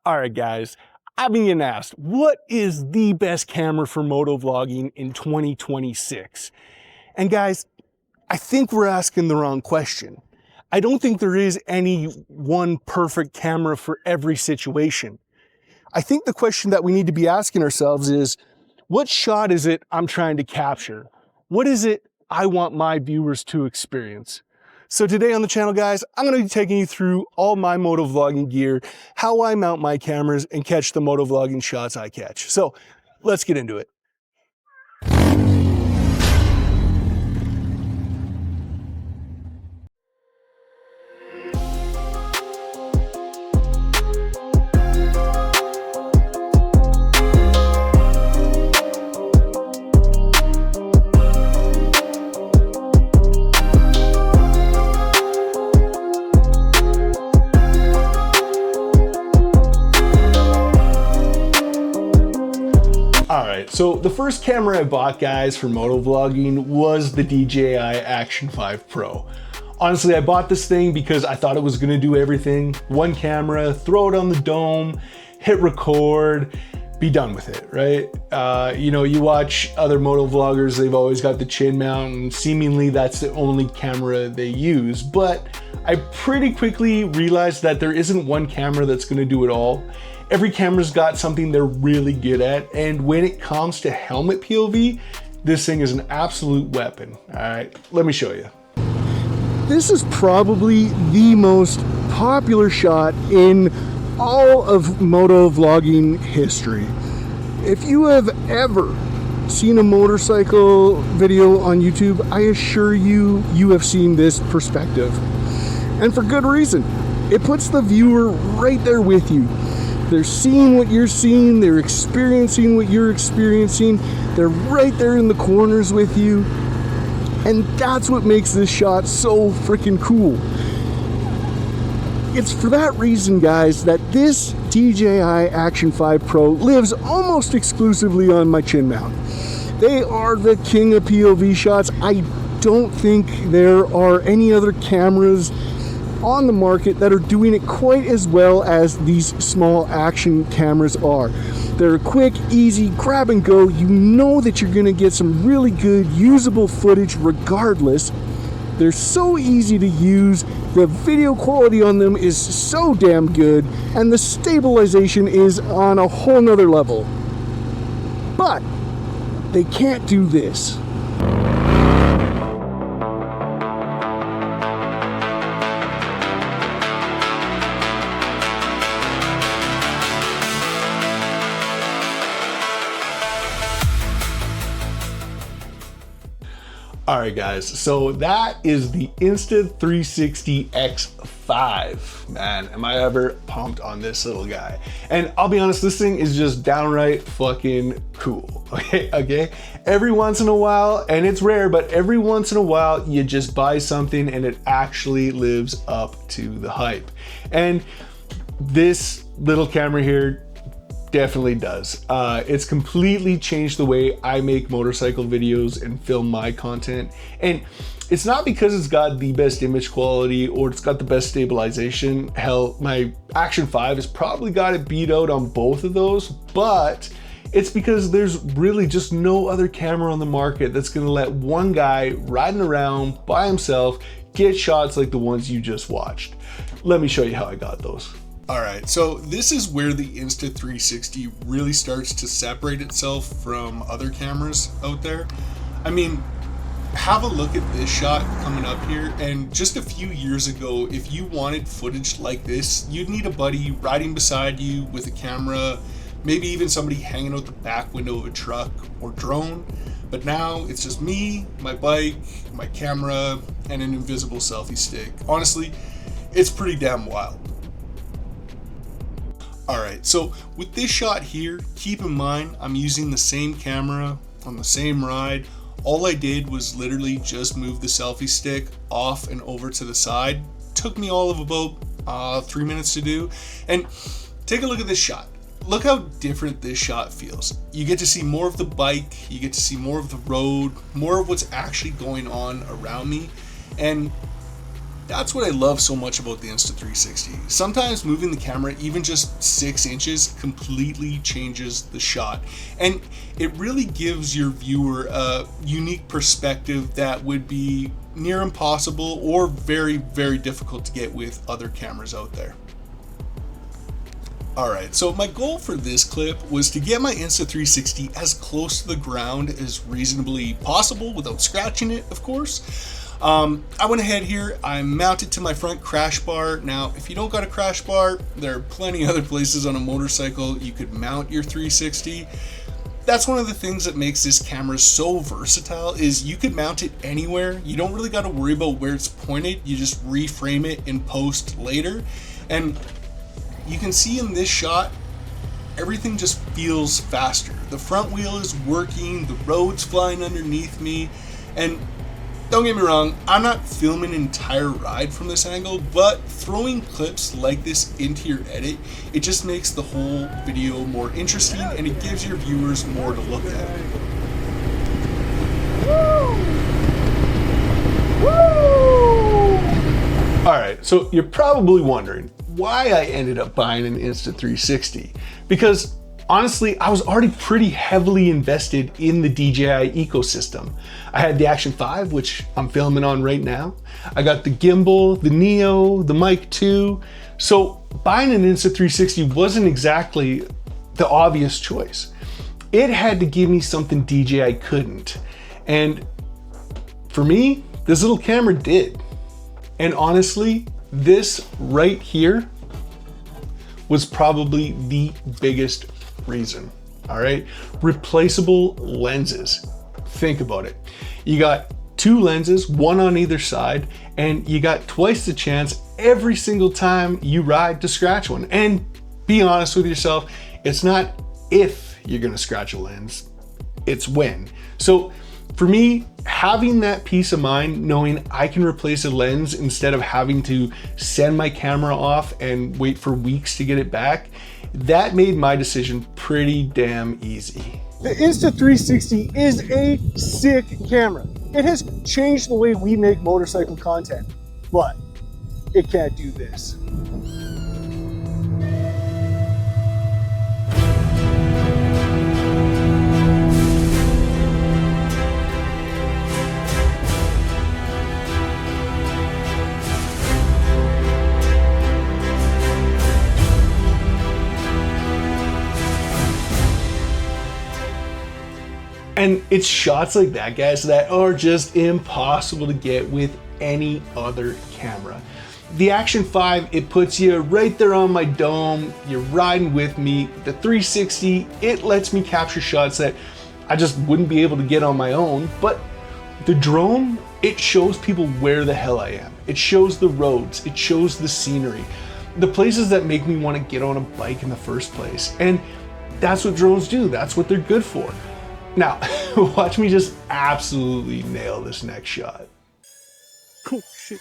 All right, guys, I've been getting asked, what is the best camera for motovlogging in 2026? And guys, I think we're asking the wrong question. I don't think there is any one perfect camera for every situation. I think the question that we need to be asking ourselves is, what shot is it I'm trying to capture? What is it I want my viewers to experience? So today on the channel, guys, I'm going to be taking you through all my motovlogging gear, how I mount my cameras and catch the motovlogging shots I catch. So let's get into it. Alright, so the first camera I bought, guys, for motovlogging was the DJI Action 5 Pro. Honestly, I bought this thing because I thought it was going to do everything. One camera, throw it on the dome, hit record, be done with it, right? You know, you watch other motovloggers, they've always got the chin mount, and seemingly that's the only camera they use. But I pretty quickly realized that there isn't one camera that's going to do it all. Every camera's got something they're really good at, and when it comes to helmet POV, this thing is an absolute weapon. All right, let me show you. This is probably the most popular shot in all of motovlogging history. If you have ever seen a motorcycle video on YouTube, I assure you, you have seen this perspective. And for good reason. It puts the viewer right there with you. They're seeing what you're seeing, they're experiencing what you're experiencing, they're right there in the corners with you, and that's what makes this shot so freaking cool. It's for that reason, guys, that this DJI Action 5 Pro lives almost exclusively on my chin mount. They are the king of POV shots. I don't think there are any other cameras on the market that are doing it quite as well as these small action cameras are. They're quick, easy, grab and go. You know that you're gonna get some really good usable footage regardless. They're so easy to use. The video quality on them is so damn good, and the stabilization is on a whole nother level. But they can't do this. All right, guys, so that is the Insta360 X5. Man, am I ever pumped on this little guy. And I'll be honest, this thing is just downright fucking cool, okay? Every once in a while, and it's rare, but every once in a while, you just buy something and it actually lives up to the hype. And this little camera here definitely does. It's completely changed the way I make motorcycle videos and film my content. And it's not because it's got the best image quality or it's got the best stabilization. Hell, my Action 5 has probably got it beat out on both of those, but it's because there's really just no other camera on the market that's gonna let one guy riding around by himself get shots like the ones you just watched. Let me show you how I got those. All right, so this is where the Insta360 really starts to separate itself from other cameras out there. I mean, have a look at this shot coming up here, and just a few years ago, if you wanted footage like this, you'd need a buddy riding beside you with a camera, maybe even somebody hanging out the back window of a truck or drone. But now it's just me, my bike, my camera, and an invisible selfie stick. Honestly, it's pretty damn wild. Alright, so with this shot here, keep in mind I'm using the same camera on the same ride. All I did was literally just move the selfie stick off and over to the side. Took me all of about 3 minutes to do. And take a look at this shot. Look how different this shot feels. You get to see more of the bike, you get to see more of the road, more of what's actually going on around me. And That's what I love so much about the Insta360. Sometimes moving the camera even just 6 inches completely changes the shot, and it really gives your viewer a unique perspective that would be near impossible or very, very difficult to get with other cameras out there. Alright, so my goal for this clip was to get my Insta360 as close to the ground as reasonably possible without scratching it, of course. I went ahead here, I mounted to my front crash bar. Now, if you don't got a crash bar, there are plenty of other places on a motorcycle you could mount your 360. That's one of the things that makes this camera so versatile, is you could mount it anywhere. You don't really got to worry about where it's pointed. You just reframe it in post later. And you can see in this shot, everything just feels faster. The front wheel is working, the road's flying underneath me, and don't get me wrong, I'm not filming an entire ride from this angle, but throwing clips like this into your edit, it just makes the whole video more interesting and it gives your viewers more to look at. Alright, so you're probably wondering why I ended up buying an Insta360. Because honestly, I was already pretty heavily invested in the DJI ecosystem. I had the Action 5, which I'm filming on right now. I got the gimbal, the Neo, the Mic 2. So buying an Insta360 wasn't exactly the obvious choice. It had to give me something DJI couldn't. And for me, this little camera did. And honestly, this right here was probably the biggest reason. All right, replaceable lenses. Think about it. You got 2 lenses, 1 on either side, and you got twice the chance every single time you ride to scratch one. And be honest with yourself, it's not if you're gonna scratch a lens, it's when. So for me, having that peace of mind, knowing I can replace a lens instead of having to send my camera off and wait for weeks to get it back, that made my decision pretty damn easy. The Insta360 is a sick camera. It has changed the way we make motorcycle content, but it can't do this. And it's shots like that, guys, that are just impossible to get with any other camera. The Action 5, it puts you right there on my dome. You're riding with me. The 360, it lets me capture shots that I just wouldn't be able to get on my own. But the drone, it shows people where the hell I am. It shows the roads. It shows the scenery, the places that make me want to get on a bike in the first place. And that's what drones do. That's what they're good for. Now, watch me just absolutely nail this next shot. Oh, shit.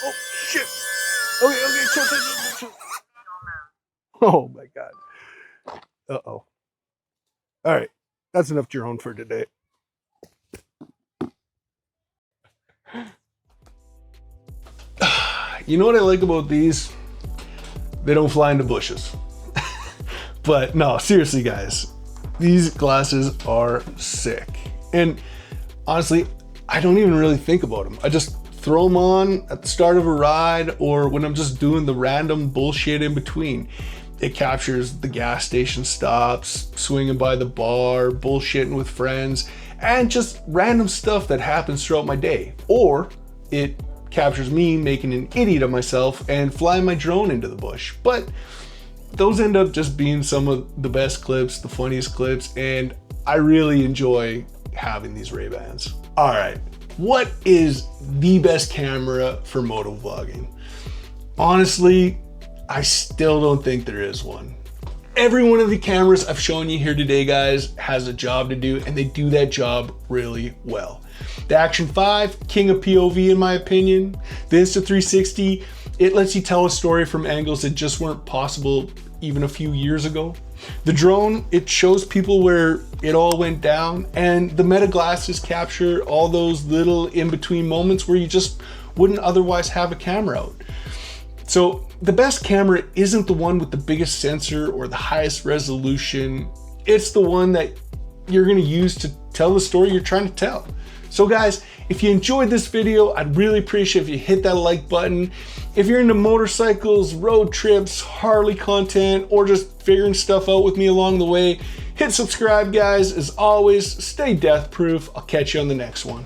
Oh, shit. Okay, chill. Oh, my God. Uh-oh. All right, that's enough drone for today. You know what I like about these? They don't fly into bushes. But no, seriously guys, these glasses are sick. And honestly, I don't even really think about them. I just throw them on at the start of a ride or when I'm just doing the random bullshit in between. It captures the gas station stops, swinging by the bar, bullshitting with friends, and just random stuff that happens throughout my day. Or it captures me making an idiot of myself and flying my drone into the bush. But those end up just being some of the best clips, the funniest clips, and I really enjoy having these Ray-Bans. All right, what is the best camera for motovlogging? Honestly, I still don't think there is one. Every one of the cameras I've shown you here today, guys, has a job to do, and they do that job really well. The Action 5, king of POV in my opinion. The Insta360, it lets you tell a story from angles that just weren't possible even a few years ago. The drone, it shows people where it all went down, and the meta glasses capture all those little in-between moments where you just wouldn't otherwise have a camera out. So the best camera isn't the one with the biggest sensor or the highest resolution. It's the one that you're gonna use to tell the story you're trying to tell. So guys, if you enjoyed this video, I'd really appreciate if you hit that like button. If you're into motorcycles, road trips, Harley content, or just figuring stuff out with me along the way, hit subscribe guys. As always, stay death proof. I'll catch you on the next one.